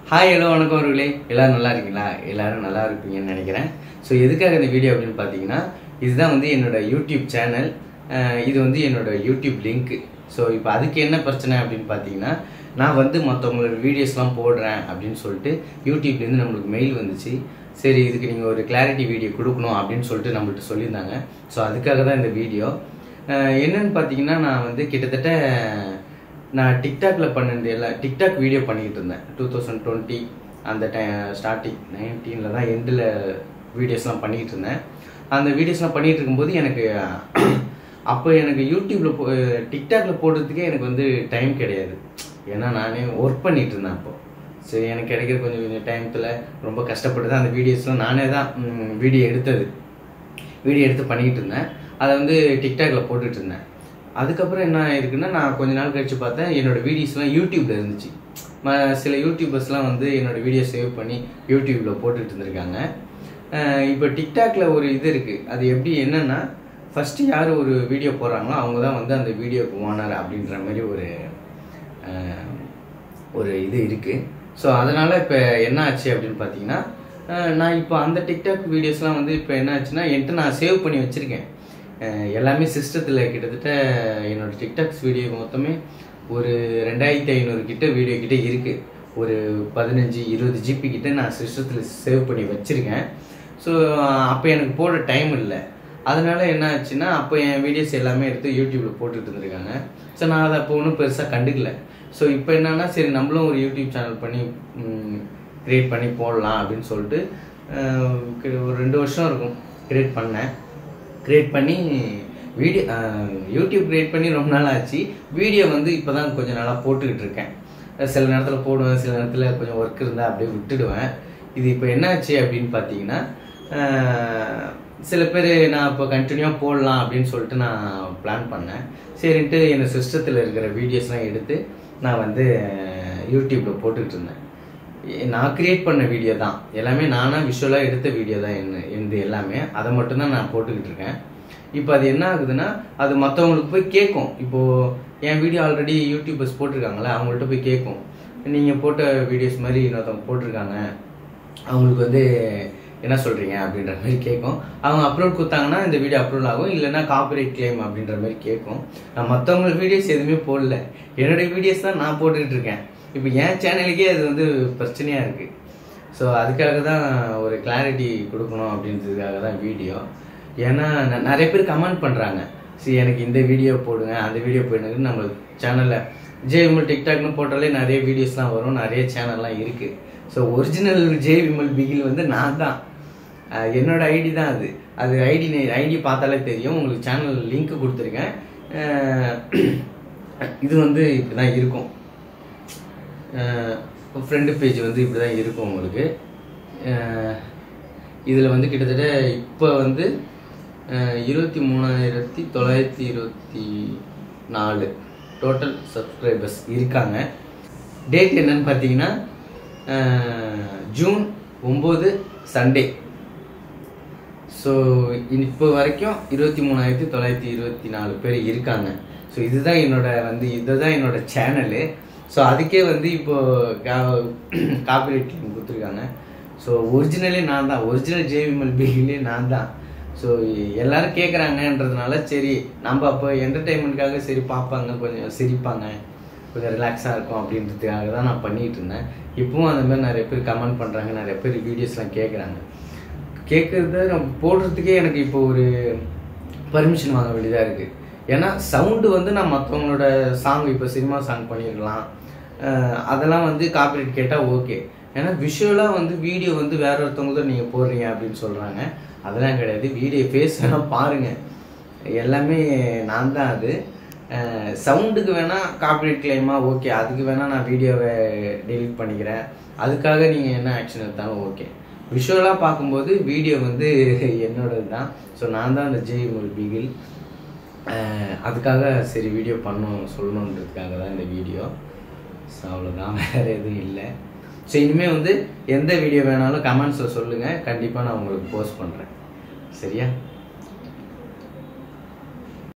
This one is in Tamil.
ஹாய் ஹலோ வணக்கம் அவர்களே, எல்லோரும் நல்லா இருக்கீங்களா? எல்லோரும் நல்லா இருப்பீங்கன்னு நினைக்கிறேன். ஸோ எதுக்காக இந்த வீடியோ அப்படின்னு பார்த்தீங்கன்னா, இதுதான் வந்து என்னோடய யூடியூப் சேனல். இது வந்து என்னோடய யூடியூப் லிங்க்கு. ஸோ இப்போ அதுக்கு என்ன பிரச்சனை அப்படின்னு பார்த்தீங்கன்னா, நான் வந்து மற்றவங்களோட வீடியோஸ்லாம் போடுறேன் அப்படின்னு சொல்லிட்டு யூடியூப்லேருந்து நம்மளுக்கு மெயில் வந்துச்சு. சரி, இதுக்கு நீங்கள் ஒரு கிளாரிட்டி வீடியோ கொடுக்கணும் அப்படின்னு சொல்லிட்டு நம்மள்கிட்ட சொல்லியிருந்தாங்க. ஸோ அதுக்காக தான் இந்த வீடியோ. என்னென்னு பார்த்தீங்கன்னா, நான் வந்து கிட்டத்தட்ட நான் டிக்டாக்ல பண்ணது டிக்டாக் வீடியோ பண்ணிக்கிட்டு இருந்தேன். 2020 அந்த ஸ்டார்டிங் 19 தான் எண்டில் வீடியோஸ்லாம் பண்ணிக்கிட்டு இருந்தேன். அந்த வீடியோஸ்லாம் பண்ணிகிட்டு இருக்கும்போது எனக்கு அப்போ எனக்கு யூடியூப்பில் டிக்டாக்ல போடுறதுக்கே எனக்கு வந்து டைம் கிடையாது. ஏன்னா நானே ஒர்க் பண்ணிகிட்டு இருந்தேன். அப்போது சரி, எனக்கு கிடைக்கிற கொஞ்சம் டைமத்தில் ரொம்ப கஷ்டப்பட்டு தான் அந்த வீடியோஸ்லாம் நானே தான் வீடியோ எடுத்து பண்ணிக்கிட்டு இருந்தேன். அதை வந்து டிக்டாக்ல போட்டுட்டு இருந்தேன். அதுக்கப்புறம் என்ன ஆயிருக்குன்னா, நான் கொஞ்ச நாள் கழிச்சு பார்த்தேன், என்னோடய வீடியோஸ்லாம் யூடியூப்பில் இருந்துச்சு. சில யூடியூபர்ஸ்லாம் வந்து என்னோடய வீடியோ சேவ் பண்ணி யூடியூப்பில் போட்டுட்டு இருந்திருக்காங்க. இப்போ டிக்டாக்ல ஒரு இது இருக்குது. அது எப்படி என்னென்னா, ஃபஸ்ட்டு யார் ஒரு வீடியோ போடுறாங்களோ அவங்க தான் வந்து அந்த வீடியோக்கு ஓனர் அப்படின்ற மாதிரி ஒரு இது இருக்குது. ஸோ அதனால் இப்போ என்ன ஆச்சு அப்படின்னு பார்த்தீங்கன்னா, நான் இப்போ அந்த டிக்டாக் வீடியோஸ்லாம் வந்து இப்போ என்ன ஆச்சுன்னா, என்கிட்ட நான் சேவ் பண்ணி வச்சுருக்கேன். எல்லாமே சிஸ்டத்தில் கிட்டத்தட்ட என்னோடய டிக்டாக்ஸ் வீடியோ மொத்தமே ஒரு 2500 கிட்ட வீடியோ கிட்டே இருக்குது. ஒரு 15-20 ஜிபி கிட்ட நான் சிஸ்டத்தில் சேவ் பண்ணி வச்சுருக்கேன். ஸோ அப்போ எனக்கு போட டைம் இல்லை. அதனால் என்ன ஆச்சுன்னா, அப்போ என் வீடியோஸ் எல்லாமே எடுத்து யூடியூப்பில் போட்டுட்டு இருந்திருக்காங்க. ஸோ நான் அதை அப்போ ஒன்றும் பெருசாக கண்டுக்கல. ஸோ இப்போ என்னன்னா, சரி நம்மளும் ஒரு யூடியூப் சேனல் பண்ணி க்ரியேட் பண்ணி போடலாம் அப்படின்னு சொல்லிட்டு ஒரு 2 வருஷம் இருக்கும் க்ரியேட் பண்ணி யூடியூப் க்ரியேட் பண்ணி ரொம்ப நாள் ஆச்சு. வீடியோ வந்து இப்போ தான் கொஞ்சம் நாளாக போட்டுக்கிட்டு இருக்கேன். சில நேரத்தில் போடுவேன், சில நேரத்தில் கொஞ்சம் ஒர்க் இருந்தால் அப்படியே விட்டுடுவேன். இது இப்போ என்ன ஆச்சு அப்படின்னு பார்த்தீங்கன்னா, சில பேர் நான் இப்போ கண்டினியூவாக போடலாம் அப்படின்னு சொல்லிட்டு நான் பிளான் பண்ணேன். சரின்ட்டு என்னோடய சிஸ்டத்தில் இருக்கிற வீடியோஸ்லாம் எடுத்து நான் வந்து யூடியூப்பில் போட்டுக்கிட்டு இருந்தேன். நான் க்ரியேட் பண்ண வீடியோ தான் எல்லாமே, நானாக விஷுவலாக எடுத்த வீடியோ தான் என்னது எல்லாமே. அதை மட்டும்தான் நான் போட்டுக்கிட்டு இருக்கேன். இப்போ அது என்ன ஆகுதுன்னா, அது மற்றவங்களுக்கு போய் கேட்கும். இப்போது என் வீடியோ ஆல்ரெடி யூடியூபர்ஸ் போட்டிருக்காங்களே, அவங்கள்ட்ட போய் கேட்கும், நீங்கள் போட்ட வீடியோஸ் மாதிரி இன்னொருத்தவங்க போட்டிருக்காங்க, அவங்களுக்கு வந்து என்ன சொல்கிறீங்க அப்படின்ற மாதிரி கேட்கும். அவங்க அப்லோட் கொடுத்தாங்கன்னா இந்த வீடியோ அப்லோட் ஆகும், இல்லைன்னா காப்பிரைட் கிளைம் அப்படின்ற மாதிரி கேட்கும். நான் மற்றவங்க வீடியோஸ் எதுவுமே போடல, என்னுடைய வீடியோஸ் தான் நான் போட்டுக்கிட்டு இருக்கேன். இப்போ என் சேனலுக்கே அது வந்து பிரச்சனையாக இருக்குது. ஸோ அதுக்காக தான் ஒரு கிளாரிட்டி கொடுக்கணும் அப்படின்றதுக்காக தான் வீடியோ. ஏன்னா நிறைய பேர் கமெண்ட் பண்ணுறாங்க, சரி எனக்கு இந்த வீடியோ போடுங்க, அந்த வீடியோ போயிடுங்க. நம்ம சேனலில் ஜெய்விமல் டிக்டாக்னு போட்டாலே நிறைய வீடியோஸ்லாம் வரும், நிறைய சேனல்லாம் இருக்குது. ஸோ ஒரிஜினல் ஜெய்விமல் பிகில் வந்து நான் தான், என்னோடய ஐடி தான் அது ஐடி பார்த்தாலே தெரியும். உங்களுக்கு சேனல் லிங்க் கொடுத்துருக்கேன். இது வந்து இப்படி தான் இருக்கும். ஃப்ரெண்டு பேஜ் வந்து இப்படி தான் இருக்கும் உங்களுக்கு. இதில் வந்து கிட்டத்தட்ட இப்போ வந்து 23,924 டோட்டல் சப்ஸ்கிரைபர்ஸ் இருக்காங்க. டேட் என்னன்னு பார்த்தீங்கன்னா, ஜூன் 9 சண்டே. ஸோ இப்போ வரைக்கும் 23,924 பேர் இருக்காங்க. ஸோ இதுதான் என்னோட சேனலு. ஸோ அதுக்கே வந்து இப்போது காப்பிரைட் கிளைம் கொடுத்துருக்காங்க. ஸோ ஒரிஜினலே நான் தான், ஒரிஜினல் ஜெய்விமல் பிகிலே நான் தான். ஸோ எல்லோரும் கேட்குறாங்கன்றதுனால சரி நம்ம அப்போ என்டர்டெயின்மெண்ட்காக சரி பார்ப்பாங்க, கொஞ்சம் சிரிப்பாங்க, கொஞ்சம் ரிலாக்ஸாக இருக்கும் அப்படின்றதுக்காக தான் நான் பண்ணிகிட்டு இருந்தேன். இப்போவும் அந்த மாதிரி நிறைய பேர் கமெண்ட் பண்ணுறாங்க, நிறைய பேர் வீடியோஸ்லாம் கேட்குறத நம்ம போடுறதுக்கே எனக்கு இப்போ ஒரு பர்மிஷன் வாங்க வேண்டியதாக இருக்குது. ஏன்னா சவுண்டு வந்து நான் மற்றவங்களோட சாங், இப்போ சினிமா சாங் பண்ணியிருக்கலாம், அதெல்லாம் வந்து காப்பிரைட் கேட்டால் ஓகே. ஏன்னா விஷுவலாக வந்து வீடியோ வந்து வேற ஒருத்தவங்க தான் நீங்கள் போடுறீங்க அப்படின்னு சொல்கிறாங்க. அதெல்லாம் கிடையாது. வீடியோ ஃபேஸ் வேணால் பாருங்கள், எல்லாமே நான் தான். அது சவுண்டுக்கு வேணால் காப்பிரைட் கிளைமாக ஓகே, அதுக்கு வேணால் நான் வீடியோவை டெலிட் பண்ணிக்கிறேன், அதுக்காக நீங்கள் என்ன ஆக்ஷன் எடுத்தாலும் ஓகே. விஷுவலாக பார்க்கும்போது வீடியோ வந்து என்னோடது தான். ஸோ நான் தான் அந்த ஜெய்விமல் பிகில். அதுக்காக சரி வீடியோ சொல்லணுன்றதுக்காக தான் இந்த வீடியோ. ஸோ அவ்வளோதான், வேறு எதுவும் இல்லை. ஸோ இனிமேல் வந்து எந்த வீடியோ வேணாலும் கமெண்ட்ஸில் சொல்லுங்கள், கண்டிப்பாக நான் உங்களுக்கு போஸ்ட் பண்ணுறேன். சரியா?